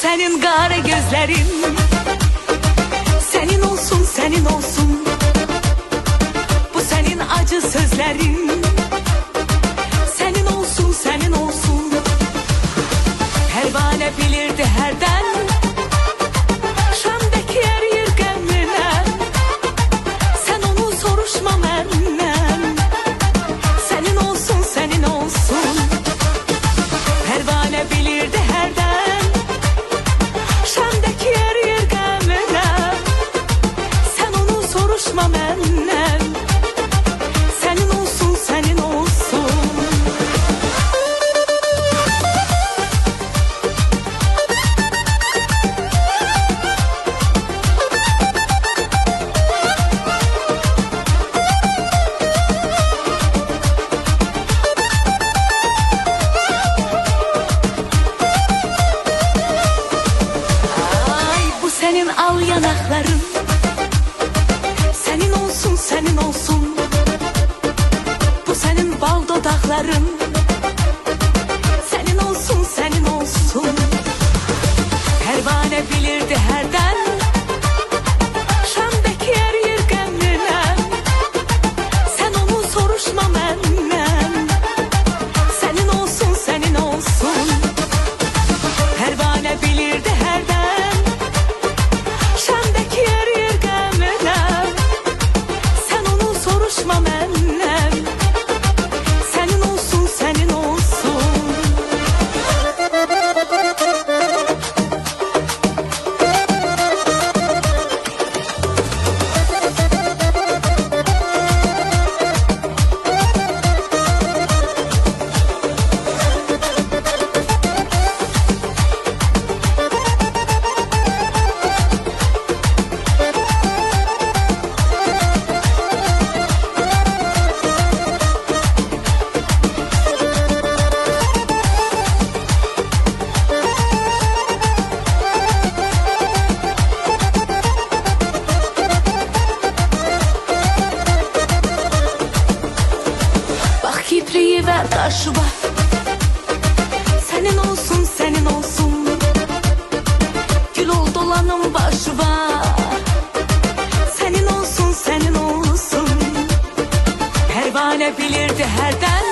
senin kara gözlerin, senin olsun, senin olsun. Bu senin acı sözlerin, senin olsun, senin olsun. Pervane bilirdi herden, Şam'daki yer yirgenlenen. Sen onu soruşma menden, senin olsun, senin olsun. Pervane bilirdi herden, Şam'daki yer yirgenlenen. Sen onu soruşma menden, senin olsun, senin olsun. Senin al yanakların, senin olsun, senin olsun. Bu senin bal dudakların, senin olsun, senin olsun. Pervane bilirdi herden, Şam'daki yer yirgenlenen. Sen onu soruşma menden, senin olsun, senin olsun. Pervane bilirdi herden, Şam'daki yer yirgenlenen. Sen onu soruşma menden, senin olsun, senin olsun. Kipriği ve taşı var, senin olsun, senin olsun. Gül ol dolanın başı var, senin olsun, senin olsun. Pervane bilirdi herden,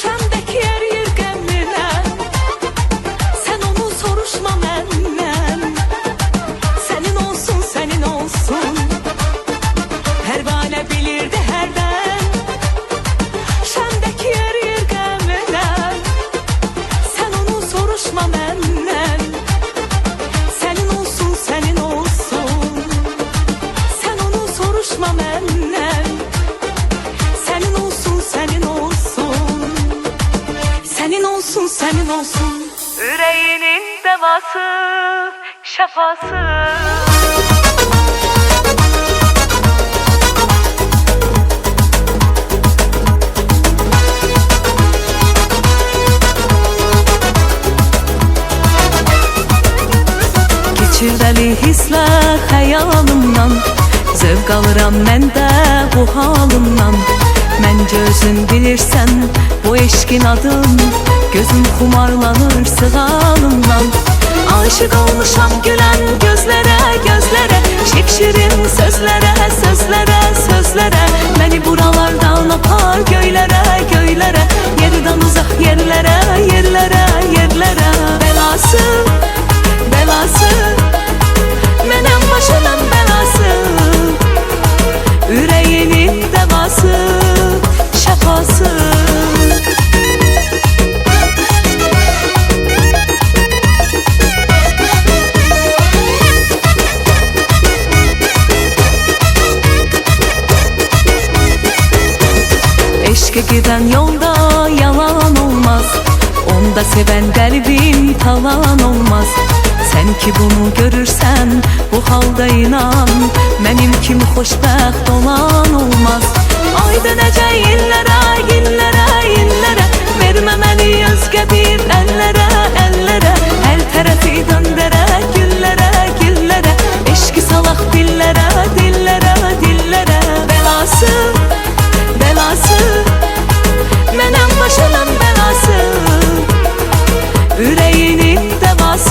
Şam'daki yer yirgenlenen. Sen onu soruşma menden, senin olsun, senin olsun. Pervane bilirdi herden, Şam'daki yer yirgenlenen. Sen onu soruşma menden, senin olsun, senin olsun. Sen onu soruşma menden, senin olsun, senin olsun. Senin olsun, senin olsun. Yüreğinin devası, şefası. Geçirveli hisler xəyalımdan, zövq alıram mən də bu halımdan. Məncə özün bilirsən bu eşkin adın, gözüm xumarlanır sığalımdan. Aşık olmuşam gülen gözlərə, gözlərə, şipşirin sözlərə, sözlərə, sözlərə. Məni buralardan apar göylərə, göylərə, yerdən uzaq yerlərə, yerlərə, yerlərə. Belası, belası, mənim başımın belası. Yüreğinin devası, şefası. Eşke giden yolda yalan olmaz, onda seven kalbim talan olmaz. Sen ki bunu görürsen bu halda inan, benim kimi xoşbəxt olan olmaz. Ay dönəcək illərə, illərə, illərə, verməməli özgə bir əllərə, əllərə. Hər tərəfi döndərək güllərə, güllərə, eşki salaq dillərə, dillərə, dillərə. Belası, belası, mənəm başımın belası. Yüreğinin devası.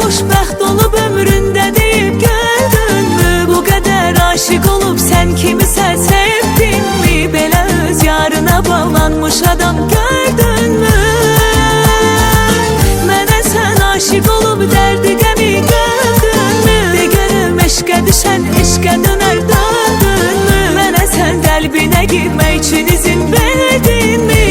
xoşbəxt olub ömründə deyib gördünmü? Bu qədər aşık olub sən kimisə sevdinmi? Belə öz yarına bağlanmış adam gördünmü? Mənə sən aşık olub dərdi qəmi gördünmü? De görüm eşqə düşən eşqə dönər döndünmü? Mənə sən qəlbinə girmək üçün izin verdinmi?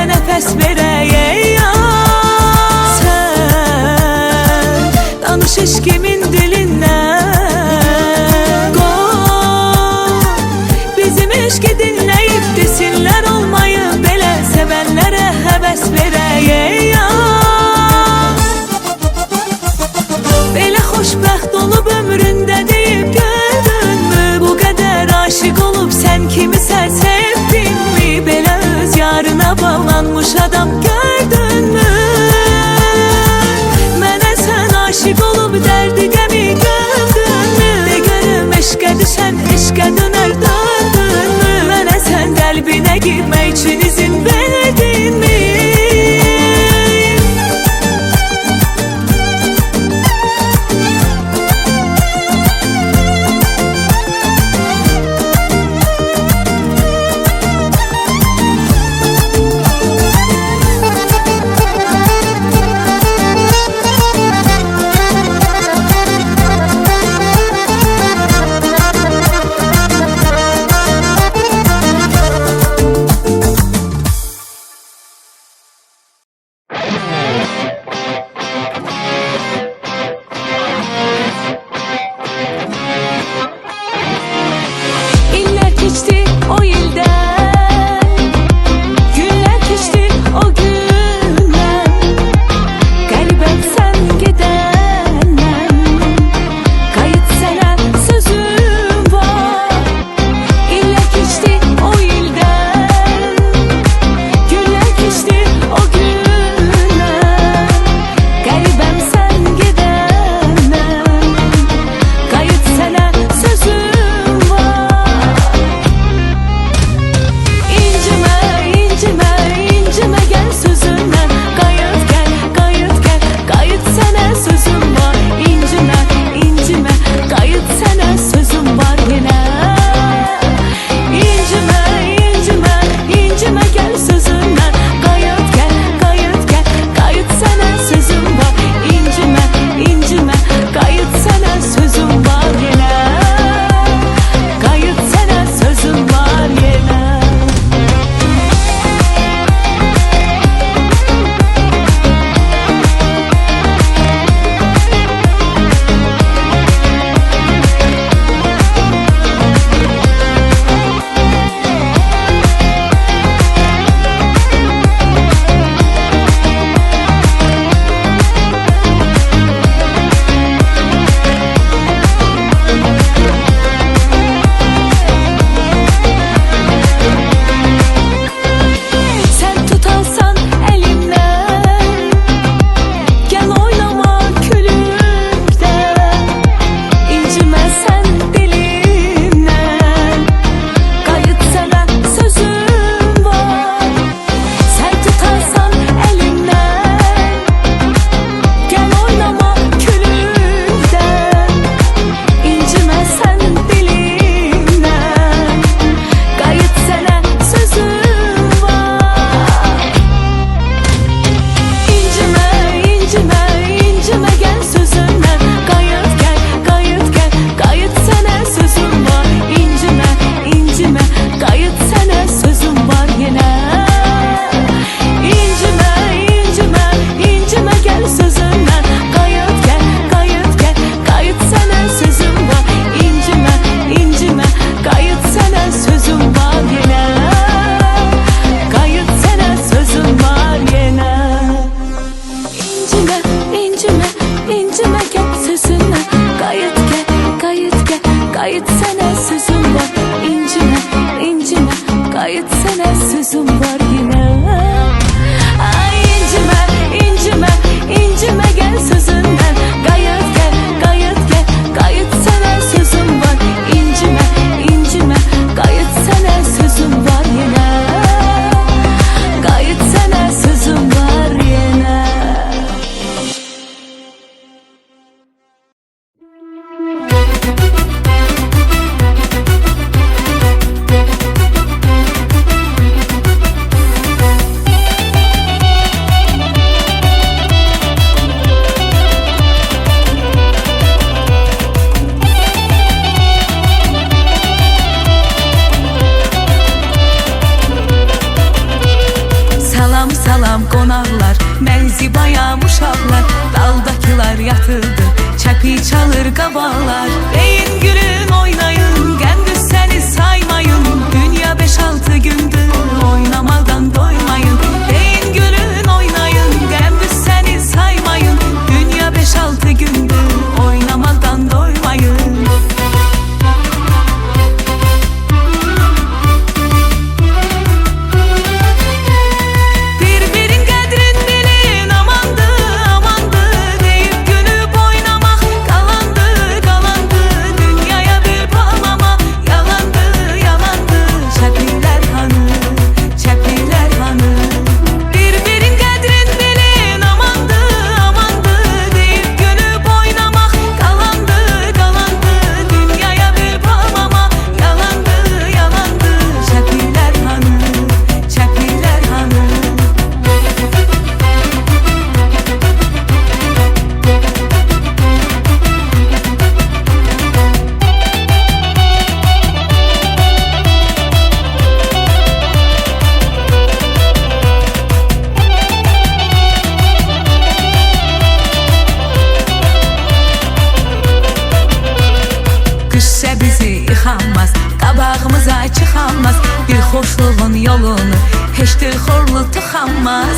Nəfəs verəyək ya. Sən danış eşkimin dilindən, qoy bizim eşki dinləyib desinlər olmayıb belə, sevənlərə həvəs verəyək ya. Belə xoşbəxt olub ömründə deyib gördünmü? Bu qədər aşık olub sən kimisə sevdinmi? Belə öz yarına bağlanmış adam gördünmü? Mənə sən aşık olub dərdi qəmi gördünmü? De görüm eşqə düşən eşqə dönər döndünmü? Mənə sən qəlbinə girmək üçün izin verdinmi? sözüm var. İncime, incime, qayıt sənə sözüm var yine. Ay incime, incime, incime gel sözünden. Qayıt gel, qayıt gel, qayıt sənə sözüm var. İncime, incime, qayıt sənə sözüm var yine. Qayıt sənə sözüm var yine. Salam salam qonaqlar, mən zibayam uşaqlar. Daldakılar yatırdı, çəpi çalır qabaqlar. Deyin gülün oynayın, qəndüz səni saymayın. Dünya 5-6 gündür oynamaqdan doymayın. Deyin gülün oynayın, qəndüz səni saymayın. Dünya 5-6 gündür oynamaqdan doymayın. Birbirin qədrin bilin, amandı, amandı. Deyib gülüb oynamaq qalandı, qalandı. Dünyaya bir bağlama, yalandı, yalandı. Çəpilər hanı, çəpilər hanı. Birbirin qədrin bilin, amandı, amandı. Deyib gülüb oynamaq qalandı, qalandı. Dünyaya bir bağlama, yalandı, yalandı. Çəpilər hanı, çəpilər hanı. Qışsa bizi yıxanmaz, qabağımıza çıxanmaz. Bir xoşluğun yolunu heç dilxorlu tıxanmaz.